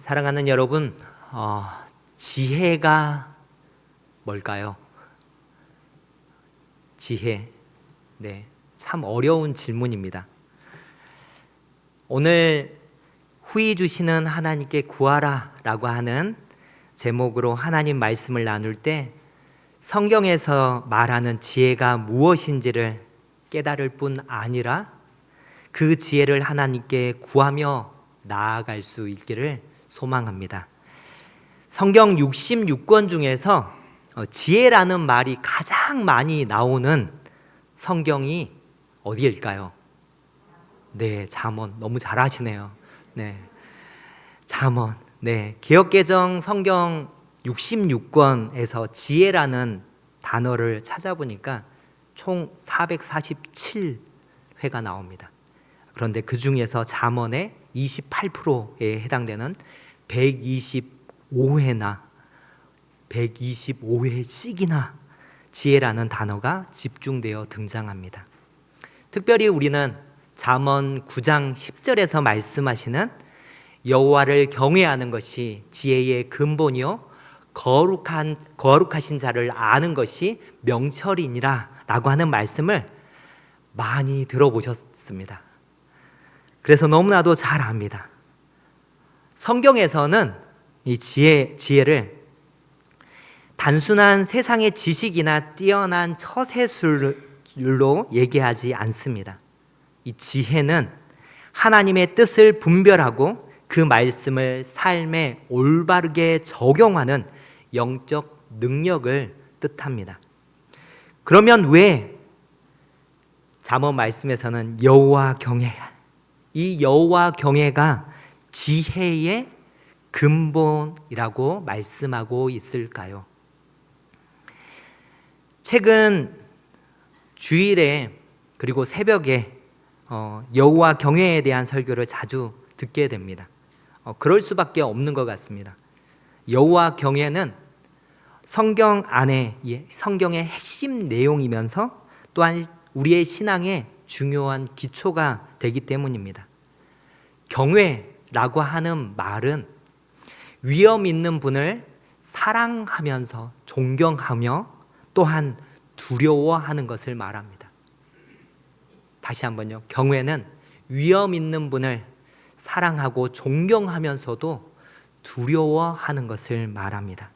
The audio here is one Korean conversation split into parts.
사랑하는 여러분, 지혜가 뭘까요? 지혜. 네, 참 어려운 질문입니다. 오늘 후히 주시는 하나님께 구하라 라고 하는 제목으로 하나님 말씀을 나눌 때 성경에서 말하는 지혜가 무엇인지를 깨달을 뿐 아니라 그 지혜를 하나님께 구하며 나아갈 수 있기를 소망합니다. 성경 66권 중에서 지혜라는 말이 가장 많이 나오는 성경이 어디일까요? 네, 잠언. 너무 잘하시네요. 네, 잠언. 네, 개역개정 성경 66권에서 지혜라는 단어를 찾아보니까 총 447회가 나옵니다. 그런데 그 중에서 잠언의 28%에 해당되는 125회나 125회씩이나 지혜라는 단어가 집중되어 등장합니다. 특별히 우리는 잠언 9장 10절에서 말씀하시는 여호와를 경외하는 것이 지혜의 근본이요 거룩하신 자를 아는 것이 명철이니라 라고 하는 말씀을 많이 들어보셨습니다. 그래서 너무나도 잘 압니다. 성경에서는 이 지혜를 단순한 세상의 지식이나 뛰어난 처세술로 얘기하지 않습니다. 이 지혜는 하나님의 뜻을 분별하고 그 말씀을 삶에 올바르게 적용하는 영적 능력을 뜻합니다. 그러면 왜 잠언 말씀에서는 여호와 경외, 이 여호와 경외가 지혜의 근본이라고 말씀하고 있을까요? 최근 주일에 그리고 새벽에 여호와 경외에 대한 설교를 자주 듣게 됩니다. 그럴 수밖에 없는 것 같습니다. 여호와 경외는 성경 안에 성경의 핵심 내용이면서 또한 우리의 신앙의 중요한 기초가 되기 때문입니다. 경외라고 하는 말은 위엄 있는 분을 사랑하면서 존경하며 또한 두려워하는 것을 말합니다. 다시 한번요. 경외는 위엄 있는 분을 사랑하고 존경하면서도 두려워하는 것을 말합니다.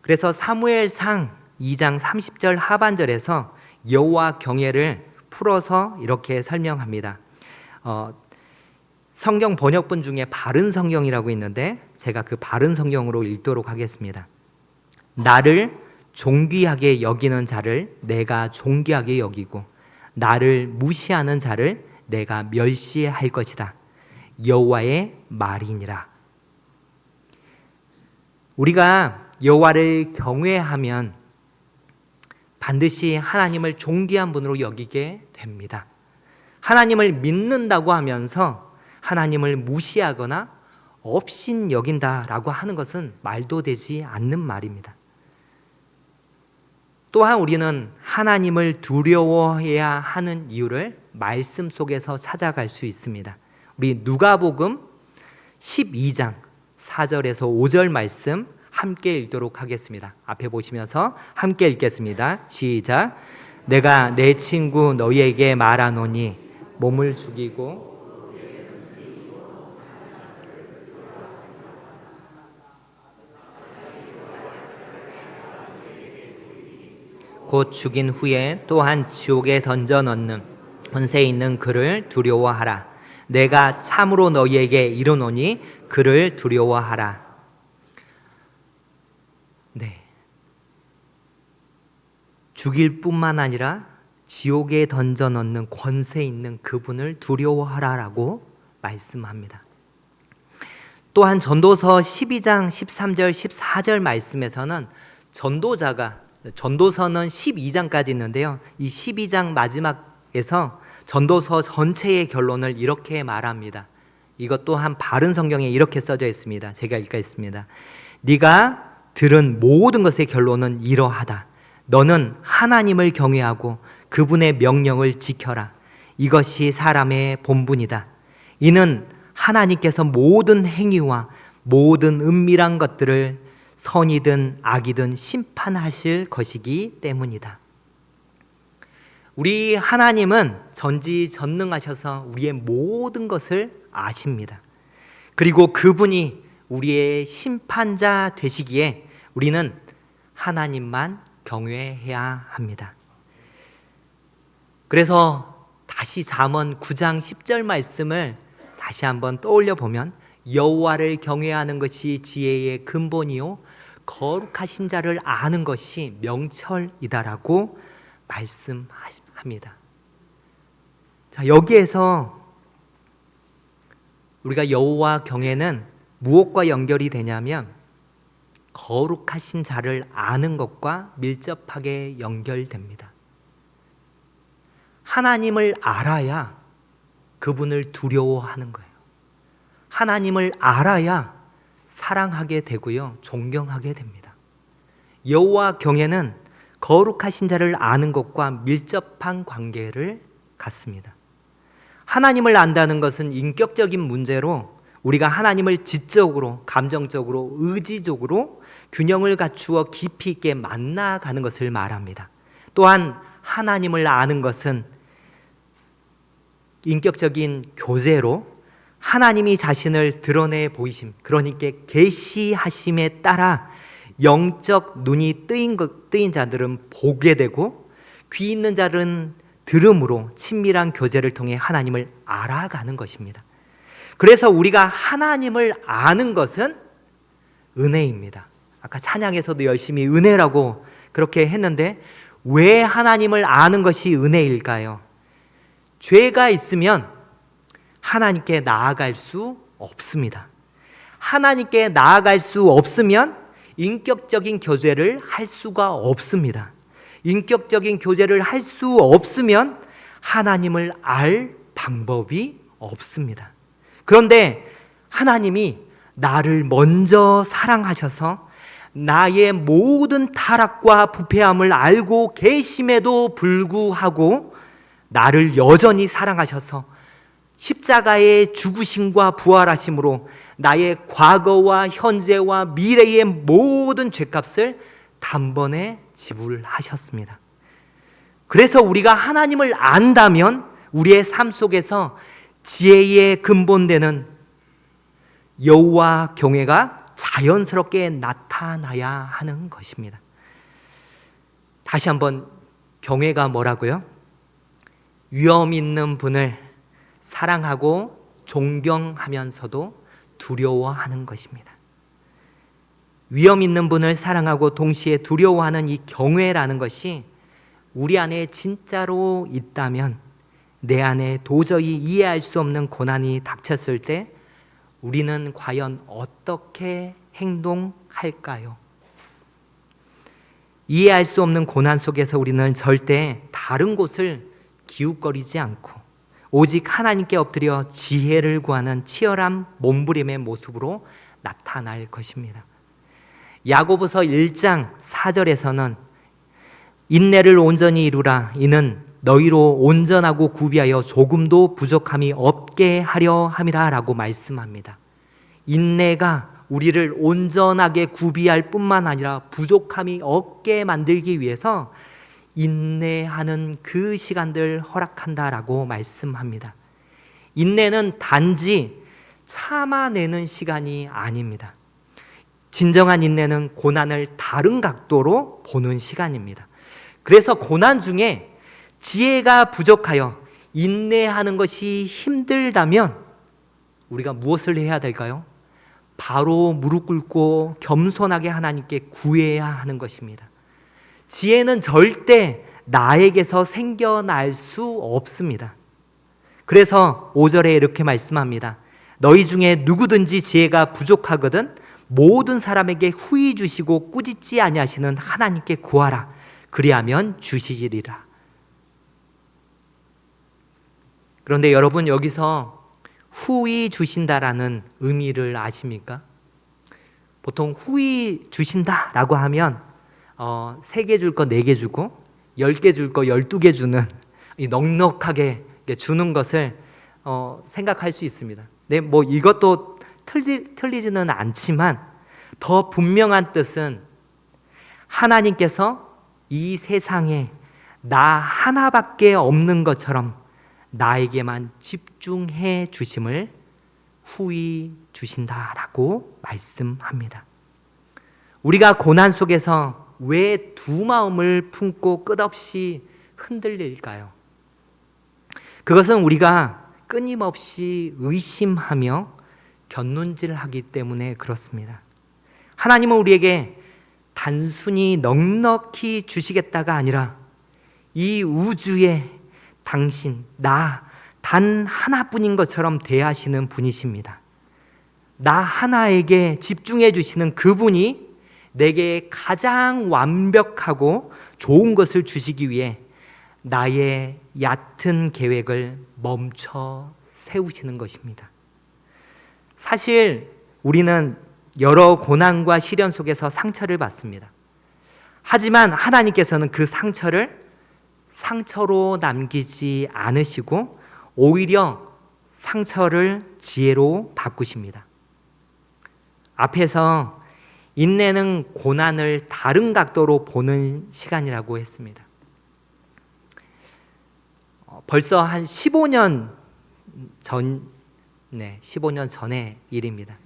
그래서 사무엘상 2장 30절 하반절에서 여호와 경외를 풀어서 이렇게 설명합니다. 성경 번역본 중에 바른 성경이라고 있는데 제가 그 바른 성경으로 읽도록 하겠습니다. 나를 존귀하게 여기는 자를 내가 존귀하게 여기고 나를 무시하는 자를 내가 멸시할 것이다. 여호와의 말이니라. 우리가 여호와를 경외하면 반드시 하나님을 존귀한 분으로 여기게 됩니다. 하나님을 믿는다고 하면서 하나님을 무시하거나 업신 여긴다라고 하는 것은 말도 되지 않는 말입니다. 또한 우리는 하나님을 두려워해야 하는 이유를 말씀 속에서 찾아갈 수 있습니다. 우리 누가복음 12장 4절에서 5절 말씀 함께 읽도록 하겠습니다. 앞에 보시면서 함께 읽겠습니다. 시작. 내가 내 친구 너희에게 말하노니 몸을 죽이고 곧 죽인 후에 또한 지옥에 던져 넣는 권세 있는 그를 두려워하라. 내가 참으로 너희에게 이르노니 그를 두려워하라. 네, 죽일 뿐만 아니라 지옥에 던져 넣는 권세 있는 그분을 두려워하라라고 말씀합니다. 또한 전도서 12장 13절 14절 말씀에서는 전도서는 12장까지 있는데요. 이 12장 마지막에서 전도서 전체의 결론을 이렇게 말합니다. 이것 또한 바른 성경에 이렇게 써져 있습니다. 제가 읽겠습니다. 네가 들은 모든 것의 결론은 이러하다. 너는 하나님을 경외하고 그분의 명령을 지켜라. 이것이 사람의 본분이다. 이는 하나님께서 모든 행위와 모든 은밀한 것들을 선이든 악이든 심판하실 것이기 때문이다. 우리 하나님은 전지전능하셔서 우리의 모든 것을 아십니다. 그리고 그분이 우리의 심판자 되시기에 우리는 하나님만 경외해야 합니다. 그래서 다시 잠언 9장 10절 말씀을 다시 한번 떠올려 보면 여호와를 경외하는 것이 지혜의 근본이요 거룩하신 자를 아는 것이 명철이다라고 말씀합니다. 자, 여기에서 우리가 여호와 경외는 무엇과 연결이 되냐면 거룩하신 자를 아는 것과 밀접하게 연결됩니다. 하나님을 알아야 그분을 두려워하는 거예요. 하나님을 알아야 사랑하게 되고요, 존경하게 됩니다. 여호와 경외는 거룩하신 자를 아는 것과 밀접한 관계를 갖습니다. 하나님을 안다는 것은 인격적인 문제로 우리가 하나님을 지적으로, 감정적으로, 의지적으로 균형을 갖추어 깊이 있게 만나가는 것을 말합니다. 또한 하나님을 아는 것은 인격적인 교제로 하나님이 자신을 드러내 보이심, 그러니까 계시하심에 따라 영적 눈이 뜨인 자들은 보게 되고 귀 있는 자들은 들음으로 친밀한 교제를 통해 하나님을 알아가는 것입니다. 그래서 우리가 하나님을 아는 것은 은혜입니다. 아까 찬양에서도 열심히 은혜라고 그렇게 했는데 왜 하나님을 아는 것이 은혜일까요? 죄가 있으면 하나님께 나아갈 수 없습니다. 하나님께 나아갈 수 없으면 인격적인 교제를 할 수가 없습니다. 인격적인 교제를 할 수 없으면 하나님을 알 방법이 없습니다. 그런데 하나님이 나를 먼저 사랑하셔서 나의 모든 타락과 부패함을 알고 계심에도 불구하고 나를 여전히 사랑하셔서 십자가의 죽으심과 부활하심으로 나의 과거와 현재와 미래의 모든 죄값을 단번에 지불하셨습니다. 그래서 우리가 하나님을 안다면 우리의 삶 속에서 지혜의 근본되는 여호와 경외가 자연스럽게 나타나야 하는 것입니다. 다시 한번 경외가 뭐라고요? 위험 있는 분을 사랑하고 존경하면서도 두려워하는 것입니다. 위험 있는 분을 사랑하고 동시에 두려워하는 이 경외라는 것이 우리 안에 진짜로 있다면 내 안에 도저히 이해할 수 없는 고난이 닥쳤을 때 우리는 과연 어떻게 행동할까요? 이해할 수 없는 고난 속에서 우리는 절대 다른 곳을 기웃거리지 않고 오직 하나님께 엎드려 지혜를 구하는 치열한 몸부림의 모습으로 나타날 것입니다. 야고보서 1장 4절에서는 인내를 온전히 이루라. 이는 너희로 온전하고 구비하여 조금도 부족함이 없게 하려 함이라 라고 말씀합니다. 인내가 우리를 온전하게 구비할 뿐만 아니라 부족함이 없게 만들기 위해서 인내하는 그 시간들 허락한다라고 말씀합니다. 인내는 단지 참아내는 시간이 아닙니다. 진정한 인내는 고난을 다른 각도로 보는 시간입니다. 그래서 고난 중에 지혜가 부족하여 인내하는 것이 힘들다면 우리가 무엇을 해야 될까요? 바로 무릎 꿇고 겸손하게 하나님께 구해야 하는 것입니다. 지혜는 절대 나에게서 생겨날 수 없습니다. 그래서 5절에 이렇게 말씀합니다. 너희 중에 누구든지 지혜가 부족하거든 모든 사람에게 후히 주시고 꾸짖지 아니하시는 하나님께 구하라. 그리하면 주시리라. 그런데 여러분 여기서 후히 주신다라는 의미를 아십니까? 보통 후히 주신다라고 하면 3개 줄 거 4개 주고 10개 줄 거 12개 주는 이 넉넉하게 주는 것을 생각할 수 있습니다. 네, 뭐 이것도 틀리지는 않지만 더 분명한 뜻은 하나님께서 이 세상에 나 하나밖에 없는 것처럼 나에게만 집중해 주심을 후히 주신다라고 말씀합니다. 우리가 고난 속에서 왜 두 마음을 품고 끝없이 흔들릴까요? 그것은 우리가 끊임없이 의심하며 곁눈질하기 때문에 그렇습니다. 하나님은 우리에게 단순히 넉넉히 주시겠다가 아니라 이 우주에 당신, 나 단 하나뿐인 것처럼 대하시는 분이십니다. 나 하나에게 집중해 주시는 그분이 내게 가장 완벽하고 좋은 것을 주시기 위해 나의 얕은 계획을 멈춰 세우시는 것입니다. 사실 우리는 여러 고난과 시련 속에서 상처를 받습니다. 하지만 하나님께서는 그 상처를 상처로 남기지 않으시고 오히려 상처를 지혜로 바꾸십니다. 앞에서 인내는 고난을 다른 각도로 보는 시간이라고 했습니다. 벌써 한 15년 전의 일입니다.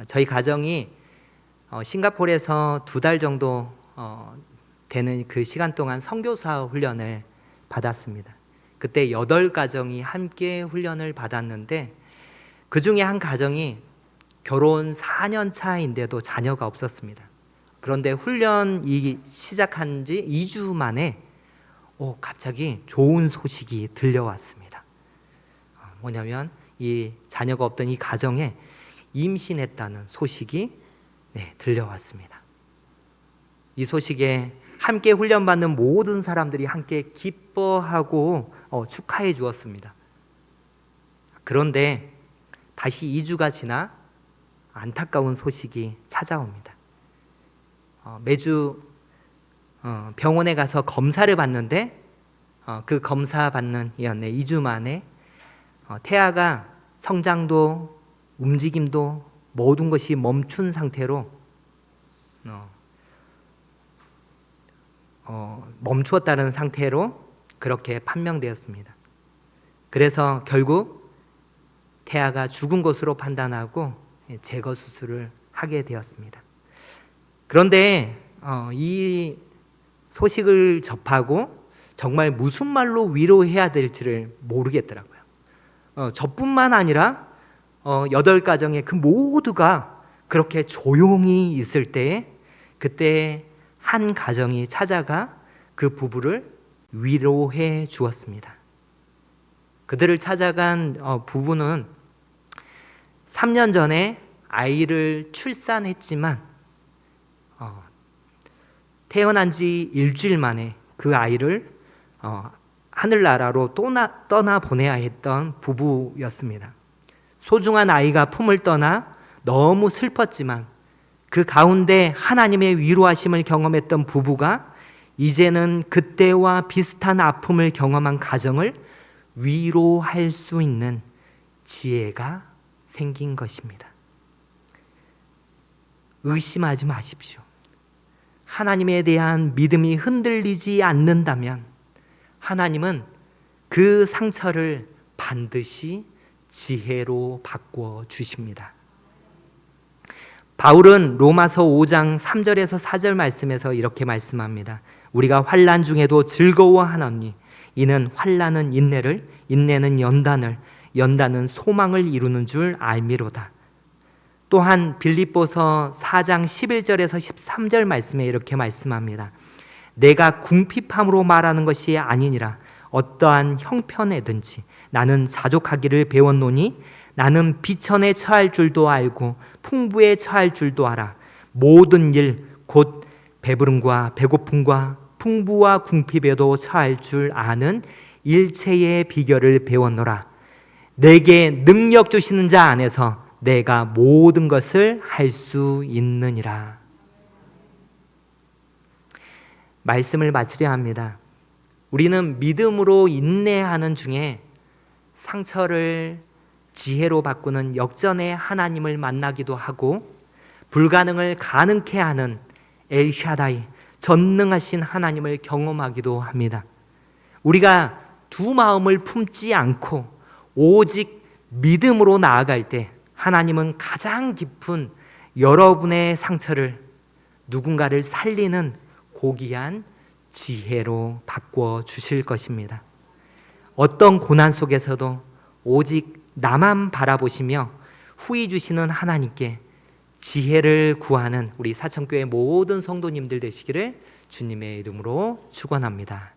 저희 가정이 싱가포르에서 2달 정도 되는 그 시간 동안 선교사 훈련을 받았습니다. 그때 8가정이 함께 훈련을 받았는데 그 중에 한 가정이 결혼 4년 차인데도 자녀가 없었습니다. 그런데 훈련이 시작한 지 2주 만에 갑자기 좋은 소식이 들려왔습니다. 뭐냐면 이 자녀가 없던 이 가정에 임신했다는 소식이 들려왔습니다. 이 소식에 함께 훈련받는 모든 사람들이 함께 기뻐하고 축하해 주었습니다. 그런데 다시 2주가 지나 안타까운 소식이 찾아옵니다. 매주 병원에 가서 검사를 받는데 그 검사 받는 2주 만에 태아가 성장도 움직임도 모든 것이 멈춘 상태로 멈추었다는 상태로 그렇게 판명되었습니다. 그래서 결국 태아가 죽은 것으로 판단하고 제거 수술을 하게 되었습니다. 그런데 이 소식을 접하고 정말 무슨 말로 위로해야 될지를 모르겠더라고요. 저뿐만 아니라 8가정의 그 모두가 그렇게 조용히 있을 때에 그때 한 가정이 찾아가 그 부부를 위로해 주었습니다. 그들을 찾아간 부부는 3년 전에 아이를 출산했지만 태어난 지 일주일 만에 그 아이를 하늘나라로 떠나 보내야 했던 부부였습니다. 소중한 아이가 품을 떠나 너무 슬펐지만 그 가운데 하나님의 위로하심을 경험했던 부부가 이제는 그때와 비슷한 아픔을 경험한 가정을 위로할 수 있는 지혜가 생긴 것입니다. 의심하지 마십시오. 하나님에 대한 믿음이 흔들리지 않는다면 하나님은 그 상처를 반드시 지혜로 바꿔 주십니다. 바울은 로마서 5장 3절에서 4절 말씀에서 이렇게 말씀합니다. 우리가 환난 중에도 즐거워하노니 이는 환난은 인내를, 인내는 연단을, 연단은 소망을 이루는 줄 알미로다. 또한 빌립보서 4장 11절에서 13절 말씀에 이렇게 말씀합니다. 내가 궁핍함으로 말하는 것이 아니니라. 어떠한 형편에든지 나는 자족하기를 배웠노니 나는 비천에 처할 줄도 알고 풍부에 처할 줄도 알아. 모든 일 곧 배부름과 배고픔과 풍부와 궁핍에도 처할 줄 아는 일체의 비결을 배웠노라. 내게 능력 주시는 자 안에서 내가 모든 것을 할 수 있느니라. 말씀을 마치려 합니다. 우리는 믿음으로 인내하는 중에 상처를 지혜로 바꾸는 역전의 하나님을 만나기도 하고, 불가능을 가능케 하는 엘샤다이, 전능하신 하나님을 경험하기도 합니다. 우리가 두 마음을 품지 않고 오직 믿음으로 나아갈 때 하나님은 가장 깊은 여러분의 상처를 누군가를 살리는 고귀한 지혜로 바꿔 주실 것입니다. 어떤 고난 속에서도 오직 나만 바라보시며 후히 주시는 하나님께 지혜를 구하는 우리 사천교회 모든 성도님들 되시기를 주님의 이름으로 축원합니다.